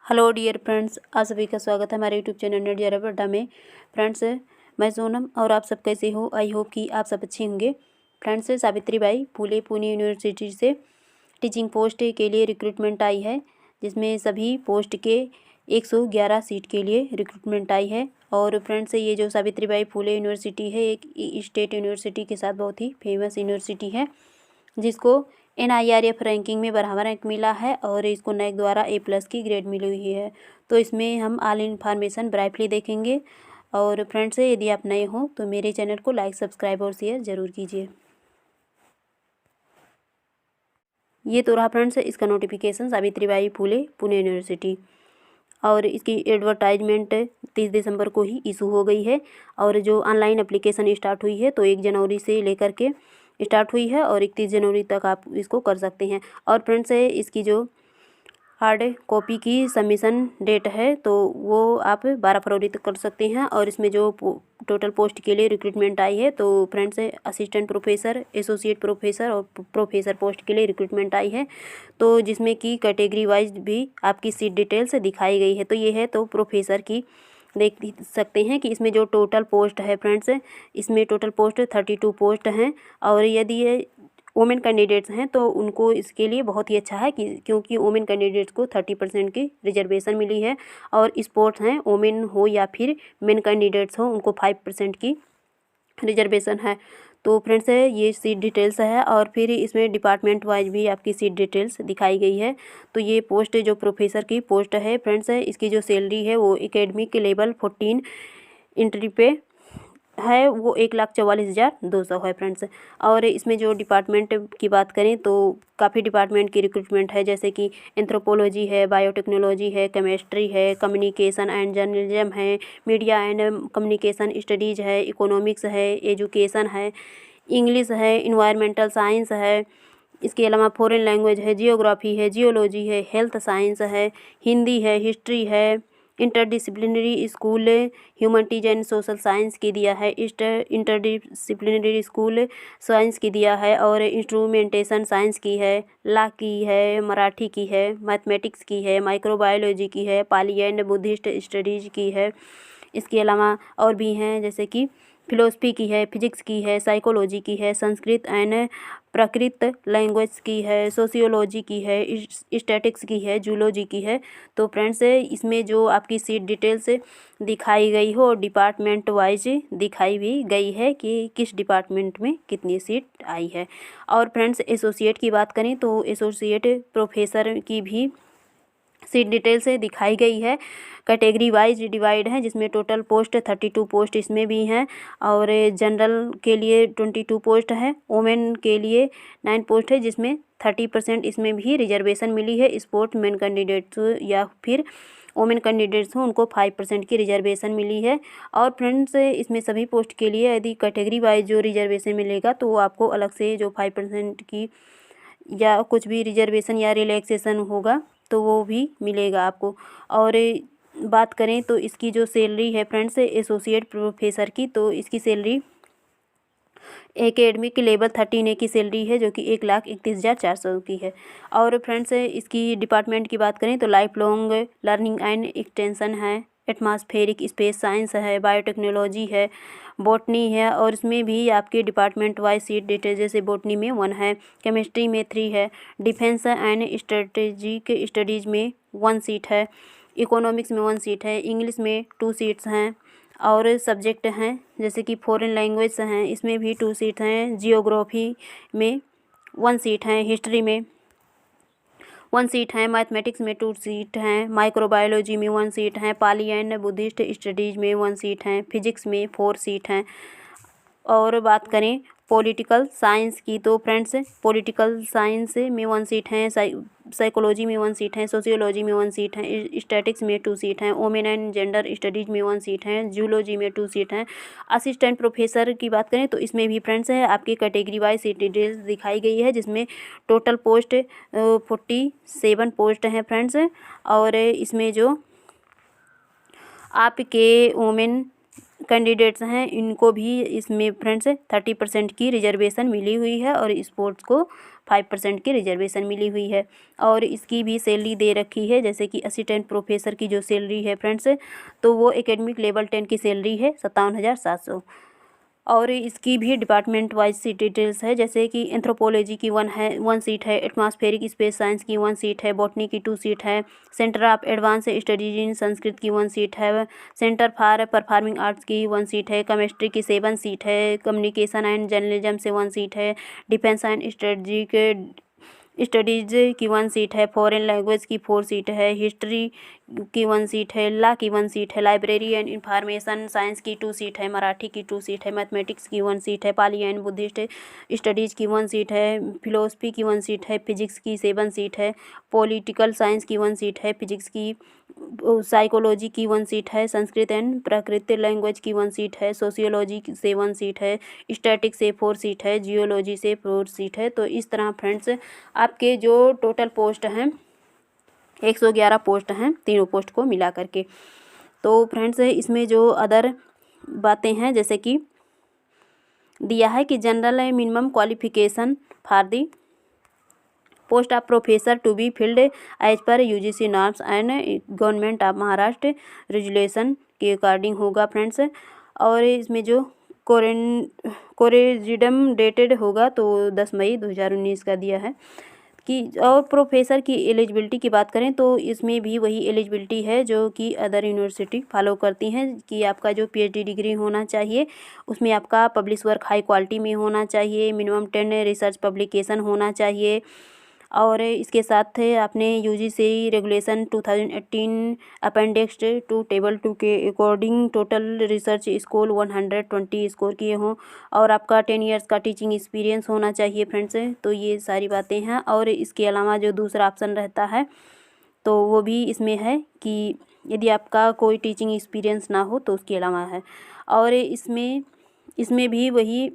Hello dear friends, आप सभी का स्वागत है हमारे यूट्यूब चैनल नेट जरा अड्डा में। फ्रेंड्स, मैं सोनम और आप सब कैसे हो। आई होप कि आप सब अच्छे होंगे। फ्रेंड्स, सावित्रीबाई फुले पुणे यूनिवर्सिटी से टीचिंग पोस्ट के लिए रिक्रूटमेंट आई है, जिसमें सभी पोस्ट के 111 सीट के लिए रिक्रूटमेंट आई है। और फ्रेंड्स, ये जो सावित्रीबाई फुले यूनिवर्सिटी है एक स्टेट यूनिवर्सिटी के साथ बहुत ही फेमस यूनिवर्सिटी है, जिसको NIRF रैंकिंग में 12वां रैंक मिला है और इसको NAAC द्वारा A+ की ग्रेड मिली हुई है। तो इसमें हम ऑल इन्फॉर्मेशन ब्राइटली देखेंगे। और फ्रेंड्स, यदि आप नए हो तो मेरे चैनल को लाइक, सब्सक्राइब और शेयर ज़रूर कीजिए। ये तो रहा फ्रेंड्स इसका नोटिफिकेशन, सावित्रीबाई फुले पुणे यूनिवर्सिटी। और इसकी एडवर्टाइजमेंट 30 दिसंबर को ही इशू हो गई है। और जो ऑनलाइन एप्लीकेशन स्टार्ट हुई है तो 1 जनवरी से लेकर के स्टार्ट हुई है और 31 जनवरी तक आप इसको कर सकते हैं। और फ्रेंड्स, इसकी जो हार्ड कॉपी की सबमिशन डेट है तो वो आप 12 फरवरी तक कर सकते हैं। और इसमें जो टोटल पोस्ट के लिए रिक्रूटमेंट आई है तो friends, assistant professor, associate professor और प्रोफेसर पोस्ट के लिए रिक्रूटमेंट आई है। तो जिसमें कि कैटेगरी वाइज भी आपकी सीट डिटेल्स दिखाई गई है। तो ये है तो प्रोफेसर की देख सकते हैं कि इसमें जो टोटल पोस्ट है फ्रेंड्स, इसमें टोटल पोस्ट 32 पोस्ट हैं। और यदि ये वोमेन कैंडिडेट्स हैं तो उनको इसके लिए बहुत ही अच्छा है कि क्योंकि वोमेन कैंडिडेट्स को 30% की रिजर्वेशन मिली है। और स्पोर्ट्स हैं, वोमेन हो या फिर मेन कैंडिडेट्स हो, उनको 5% की रिजर्वेशन है। तो फ्रेंड्स, ये सीट डिटेल्स है और फिर इसमें डिपार्टमेंट वाइज भी आपकी सीट डिटेल्स दिखाई गई है। तो ये पोस्ट जो प्रोफेसर की पोस्ट है फ्रेंड्स, इसकी जो सैलरी है वो एकेडमिक लेवल 14 इंट्री पे है, वो 1,44,200 है फ्रेंड्स। और इसमें जो डिपार्टमेंट की बात करें तो काफ़ी डिपार्टमेंट की रिक्रूटमेंट है, जैसे कि एंथ्रोपोलॉजी है, बायोटेक्नोलॉजी है, केमिस्ट्री है, कम्युनिकेशन एंड जर्नलिज्म है, मीडिया एंड कम्युनिकेशन स्टडीज़ है, इकोनॉमिक्स है, एजुकेशन है, इंग्लिश है, इन्वायरमेंटल साइंस है। इसके अलावा फॉरेन लैंग्वेज है, जियोग्राफी है, जियोलॉजी है, हेल्थ साइंस है, हिंदी है, हिस्ट्री है, interdisciplinary school humanities and social science की दिया है, इंटरडिसिप्लिनरी स्कूल साइंस की दिया है, और इंस्ट्रूमेंटेशन साइंस की है, लॉ की है, मराठी की है, मैथमेटिक्स की है, माइक्रोबायोलॉजी की है, पाली एंड बुद्धिस्ट स्टडीज की है। इसके अलावा और भी हैं, जैसे कि फिलोसफी की है, फिजिक्स की है, साइकोलॉजी की है, संस्कृत एंड प्राकृत लैंग्वेज की है, सोशियोलॉजी की है, स्टैटिक्स की है, जूलॉजी की है। तो फ्रेंड्स, इसमें जो आपकी सीट डिटेल्स दिखाई गई हो डिपार्टमेंट वाइज दिखाई भी गई है कि किस डिपार्टमेंट में कितनी सीट आई है। और फ्रेंड्स, एसोसिएट की बात करें तो एसोसिएट प्रोफेसर की भी सीट डिटेल से दिखाई गई है। कैटेगरी वाइज डिवाइड है, जिसमें टोटल पोस्ट 32 पोस्ट इसमें भी हैं। और जनरल के लिए 22 पोस्ट है, वोमेन के लिए 9 पोस्ट है, जिसमें 30% इसमें भी रिजर्वेशन मिली है। स्पोर्ट मेन कैंडिडेट्स या फिर वोमेन कैंडिडेट्स हो, उनको 5% की रिजर्वेशन मिली है। और फ्रेंड्स, इसमें सभी पोस्ट के लिए यदि कैटेगरी वाइज जो रिजर्वेशन मिलेगा तो आपको अलग से जो 5% की या कुछ भी रिजर्वेशन या रिलैक्सेशन होगा तो वो भी मिलेगा आपको। और बात करें तो इसकी जो सैलरी है फ्रेंड्स, एसोसिएट प्रोफेसर की, तो इसकी सैलरी एकेडमिक लेवल 13A की सैलरी है, जो कि 1,31,400 की है। और फ्रेंड्स, इसकी डिपार्टमेंट की बात करें तो life long learning and extension है, एटमॉस्फेरिक स्पेस साइंस है, बायोटेक्नोलॉजी है, बॉटनी है। और इसमें भी आपके डिपार्टमेंट वाइज सीट डिटेल, जैसे बॉटनी में 1 है, केमिस्ट्री में 3 है, डिफेंस एंड स्ट्रेटेजिक स्टडीज़ में 1 सीट है, इकोनॉमिक्स में 1 सीट है, इंग्लिश में 2 सीट्स हैं। और सब्जेक्ट हैं जैसे कि फॉरेन लैंग्वेज हैं, इसमें भी 2 सीट हैं, जियोग्राफी में 1 सीट है, हिस्ट्री में 1 सीट है, मैथमेटिक्स में 2 सीट हैं, माइक्रोबायोलॉजी में 1 सीट है, पाली एंड बुद्धिस्ट स्टडीज़ में 1 सीट हैं, फिजिक्स में 4 सीट हैं। और बात करें पॉलिटिकल साइंस की तो फ्रेंड्स, पॉलिटिकल साइंस में 1 सीट है, साइकोलॉजी में 1 सीट है, सोशियोलॉजी में 1 सीट है, स्टैटिक्स में 2 सीट हैं, वोमेन एंड जेंडर स्टडीज़ में 1 सीट है, जूलॉजी में 2 सीट हैं। असिस्टेंट प्रोफेसर की बात करें तो इसमें भी फ्रेंड्स है आपकी कैटेगरी वाइज सीट डिटेल्स दिखाई गई है, जिसमें टोटल पोस्ट 47 पोस्ट हैं फ्रेंड्स। और इसमें जो आपके वोमेन कैंडिडेट्स हैं इनको भी इसमें फ्रेंड्स 30% की रिजर्वेशन मिली हुई है और स्पोर्ट्स को 5% की रिजर्वेशन मिली हुई है। और इसकी भी सैलरी दे रखी है, जैसे कि असिस्टेंट प्रोफेसर की जो सैलरी है फ्रेंड्स, तो वो एकेडमिक लेवल 10 की सैलरी है 57,700। और इसकी भी डिपार्टमेंट वाइज सीट डिटेल्स है, जैसे कि एंथ्रोपोलॉजी की 1 सीट है, एटमॉस्फेरिक स्पेस साइंस की 1 सीट है, बॉटनी की 2 सीट है, centre of advance studies in Sanskrit की 1 सीट है, सेंटर फॉर परफॉर्मिंग आर्ट्स की 1 सीट है, केमिस्ट्री की 7 सीट है, कम्युनिकेशन एंड जर्नलिज्म से 1 सीट है, डिफेंस एंड स्ट्रेटजिक स्टडीज़ की 1 सीट है, फॉरेन लैंग्वेज की 4 सीट है, हिस्ट्री की 1 सीट है, लॉ की 1 सीट है, लाइब्रेरी एंड इंफॉर्मेशन साइंस की 2 सीट है, मराठी की 2 सीट है, मैथमेटिक्स की 1 सीट है, पाली एंड बुद्धिस्ट स्टडीज़ की 1 सीट है, फिलोसफी की 1 सीट है, फिजिक्स की 7 सीट है, पॉलिटिकल साइंस की 1 सीट है, फिजिक्स की साइकोलॉजी की 1 सीट है, संस्कृत एंड प्राकृत लैंग्वेज की 1 सीट है, सोशियोलॉजी से 1 सीट है, स्टैटिक्स से 4 सीट है, जियोलॉजी से 4 सीट है। तो इस तरह फ्रेंड्स आपके जो टोटल पोस्ट हैं 111 पोस्ट हैं तीनों पोस्ट को मिला करके। तो फ्रेंड्स इसमें जो अदर बातें हैं, जैसे कि दिया है कि general minimum qualification for the post of professor to be filled as per UGC norms and government of Maharashtra resolution के अकॉर्डिंग होगा फ्रेंड्स। और इसमें जो कोरेजिडम डेटेड होगा तो 10 मई 2019 का दिया है कि। और प्रोफेसर की एलिजिबिलिटी की बात करें तो इसमें भी वही एलिजिबिलिटी है जो कि अदर यूनिवर्सिटी फॉलो करती हैं, कि आपका जो पीएचडी डिग्री होना चाहिए, उसमें आपका पब्लिश वर्क हाई क्वालिटी में होना चाहिए, मिनिमम 10 रिसर्च पब्लिकेशन होना चाहिए। और इसके साथ आपने UGC regulation 2018 appendix two table 2 के according total research score 120 score किए हों, और आपका 10 इयर्स का टीचिंग एक्सपीरियंस होना चाहिए फ्रेंड्स। तो ये सारी बातें हैं। और इसके अलावा जो दूसरा ऑप्शन रहता है तो वो भी इसमें है कि यदि आपका कोई टीचिंग एक्सपीरियंस ना हो तो उसके अलावा है। और इसमें भी वही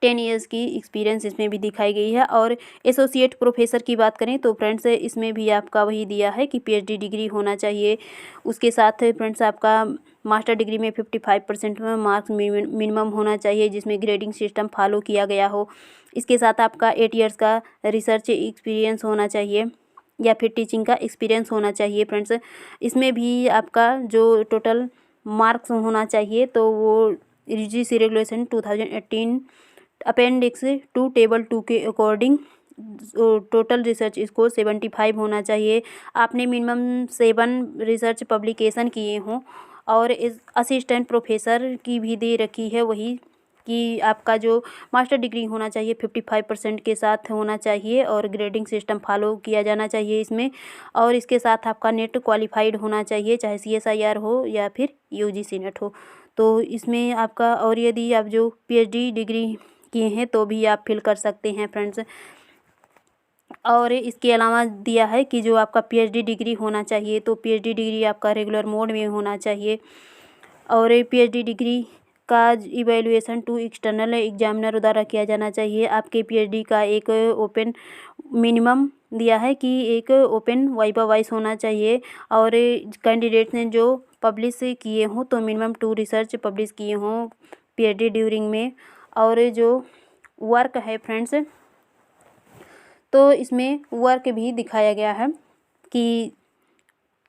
10 इयर्स की एक्सपीरियंस इसमें भी दिखाई गई है। और एसोसिएट प्रोफेसर की बात करें तो फ्रेंड्स इसमें भी आपका वही दिया है कि पीएचडी डिग्री होना चाहिए। उसके साथ फ्रेंड्स आपका मास्टर डिग्री में 55% में मार्क्स मिनिमम होना चाहिए, जिसमें ग्रेडिंग सिस्टम फॉलो किया गया हो। इसके साथ आपका 8 इयर्स का रिसर्च एक्सपीरियंस होना चाहिए या फिर टीचिंग का एक्सपीरियंस होना चाहिए फ्रेंड्स। इसमें भी आपका जो टोटल मार्क्स होना चाहिए तो वो UGC regulation 2018 appendix two table 2 के अकॉर्डिंग टोटल रिसर्च स्कोर 75 होना चाहिए। आपने मिनिमम 7 रिसर्च पब्लिकेशन किए हों। और इस असिस्टेंट प्रोफेसर की भी दे रखी है वही कि आपका जो मास्टर डिग्री होना चाहिए 55% के साथ होना चाहिए और ग्रेडिंग सिस्टम फॉलो किया जाना चाहिए इसमें। और इसके साथ आपका नेट क्वालिफाइड होना चाहिए, चाहे CSIR हो या फिर UGC नेट हो। तो इसमें आपका, और यदि आप जो PhD डिग्री किए हैं तो भी आप फिल कर सकते हैं फ्रेंड्स। और इसके अलावा दिया है कि जो आपका PhD डिग्री होना चाहिए तो PhD डिग्री आपका रेगुलर मोड में होना चाहिए। और PhD डिग्री का इवैल्यूएशन टू एक्सटर्नल एग्जामिनर द्वारा किया जाना चाहिए। आपके PhD का एक ओपन मिनिमम दिया है कि एक ओपन वाइवा वाइस होना चाहिए। और कैंडिडेट्स ने जो पब्लिश किए हों तो मिनिमम 2 रिसर्च पब्लिश किए हों PhD ड्यूरिंग में। और जो वर्क है फ्रेंड्स तो इसमें वर्क भी दिखाया गया है कि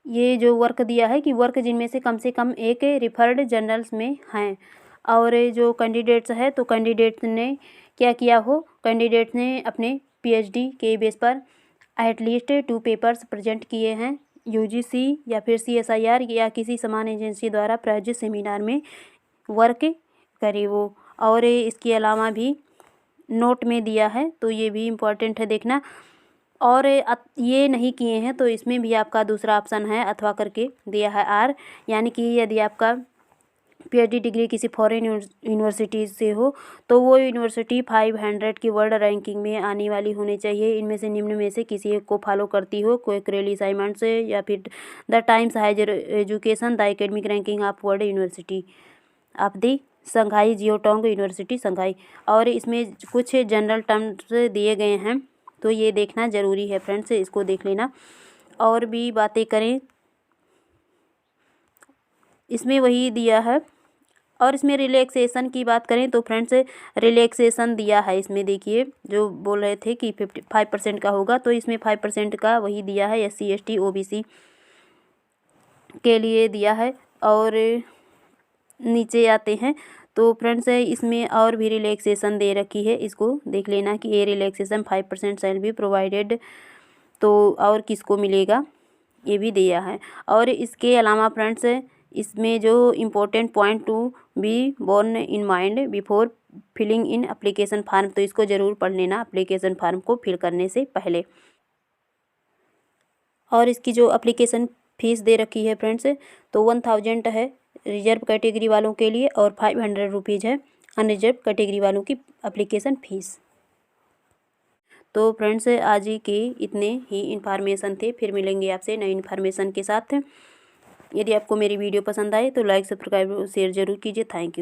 ये जो वर्क दिया है कि वर्क जिनमें से कम एक रिफर्ड जर्नल्स में हैं। और जो कैंडिडेट्स है तो कैंडिडेट्स ने क्या किया हो, कैंडिडेट्स ने अपने PhD के बेस पर एटलीस्ट 2 पेपर्स प्रेजेंट किए हैं UGC या फिर CSIR या किसी समान एजेंसी द्वारा प्रायोजित सेमिनार में वर्क करे वो। और इसके अलावा भी नोट में दिया है तो ये भी इम्पोर्टेंट है देखना। और ये नहीं किए हैं तो इसमें भी आपका दूसरा ऑप्शन है अथवा करके दिया है R, यानी कि यदि आपका PhD डिग्री किसी फॉरेन यूनिवर्सिटी से हो तो वो यूनिवर्सिटी 500 की वर्ल्ड रैंकिंग में आने वाली होनी चाहिए। इनमें से निम्न में से किसी एक को फॉलो करती हो, कोई क्रेली साइमंड्स या फिर the Times Higher Education, the Academic Ranking of World University of the Shanghai Jiaotong University Shanghai. और इसमें कुछ जनरल टर्म्स दिए गए हैं तो ये देखना ज़रूरी है फ्रेंड्स, इसको देख लेना। और भी बातें करें इसमें वही दिया है और इसमें रिलैक्सेशन की बात करें तो फ्रेंड्स रिलैक्सेशन दिया है इसमें, देखिए जो बोल रहे थे कि 55% का होगा, तो इसमें 5% का वही दिया है SC ST OBC के लिए दिया है। और नीचे आते हैं तो फ्रेंड्स इसमें और भी रिलैक्सेशन दे रखी है, इसको देख लेना कि ये रिलैक्सेशन 5% शैल बी प्रोवाइडेड, तो और किसको मिलेगा ये भी दिया है। और इसके अलावा फ्रेंड्स इसमें जो important point to be borne in mind before filling in application form, तो इसको ज़रूर पढ़ लेना एप्लीकेशन फार्म को फिल करने से पहले। और इसकी जो एप्लीकेशन फ़ीस दे रखी है फ्रेंड्स तो 1000 है रिजर्व कैटेगरी वालों के लिए और 500 रुपीज़ है अनरिजर्व कैटेगरी वालों की एप्लीकेशन फ़ीस। तो फ्रेंड्स आज ही के इतने ही इन्फॉर्मेशन थे, फिर मिलेंगे आपसे नई इन्फॉर्मेशन के साथ। यदि आपको मेरी वीडियो पसंद आए तो लाइक सब्सक्राइब शेयर ज़रूर कीजिए। Thank you.